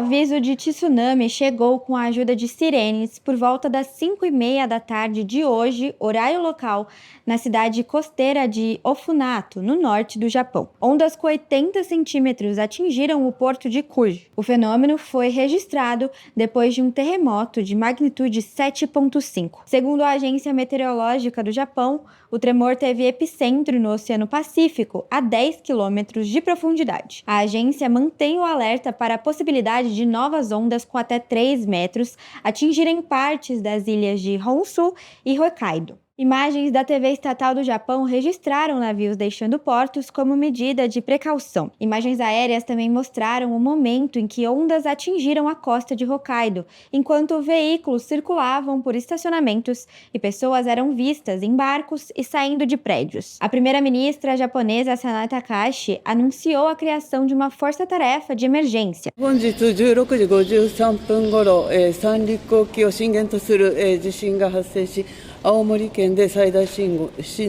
aviso de tsunami chegou com a ajuda de sirenes por volta das 5h30 da tarde de hoje, horário local, na cidade costeira de Ofunato, no norte do Japão. Ondas com 80 centímetros atingiram o porto de Kuji. O fenômeno foi registrado depois de um terremoto de magnitude 7,5. Segundo a Agência Meteorológica do Japão, o tremor teve epicentro no Oceano Pacífico, a 10 quilômetros de profundidade. A agência mantém o alerta para a possibilidade de novas ondas com até 3 metros atingirem partes das ilhas de Honshu e Hokkaido. Imagens da TV estatal do Japão registraram navios deixando portos como medida de precaução. Imagens aéreas também mostraram o momento em que ondas atingiram a costa de Hokkaido, enquanto veículos circulavam por estacionamentos e pessoas eram vistas em barcos e saindo de prédios. A primeira-ministra japonesa Sanai Takahashi anunciou a criação de uma força-tarefa de emergência. 本日16時53分ごろ、三陸沖を震源とする、地震が発生し、青森県で最大震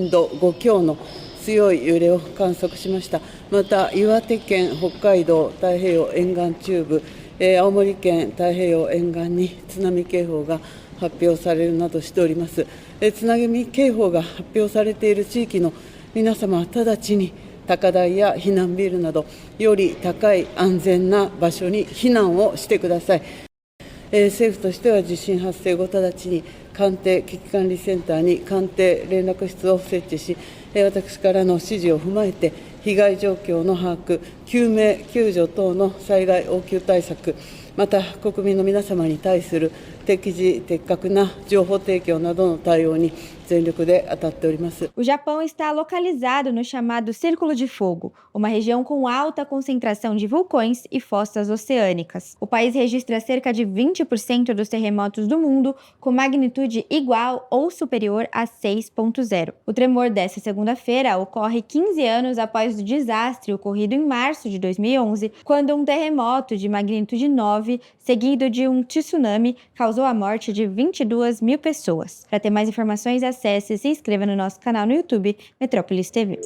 度5強の強い揺れを観測しました。また岩手県、北海道太平洋沿岸中部、青森県太平洋沿岸に津波警報が発表されるなどしております。津波警報が発表されている地域の皆様は直ちに高台や避難ビルなどより高い安全な場所に避難をしてください。政府としては地震発生後直ちに官邸危機管理センターに官邸連絡室を設置し、私からの指示を踏まえて被害状況の把握、救命救助等の災害応急対策、また国民の皆様に対する適時的確な情報提供などの対応に全力で当たっております。O Japão está localizado no chamado Círculo de Fogo, uma região com alta concentração de vulcões e fossas oceânicas. O país registra cerca de 20% dos terremotos do mundo, com magnitude igual ou superior a 6,0. O tremor desta segunda-feira ocorre 15 anos após o desastre ocorrido em março de 2011, quando um terremoto de magnitude 9, seguido de um tsunami, causou a morte de 22 mil pessoas. Para ter mais informações, acesse e se inscreva no nosso canal no YouTube, Metrópolis TV.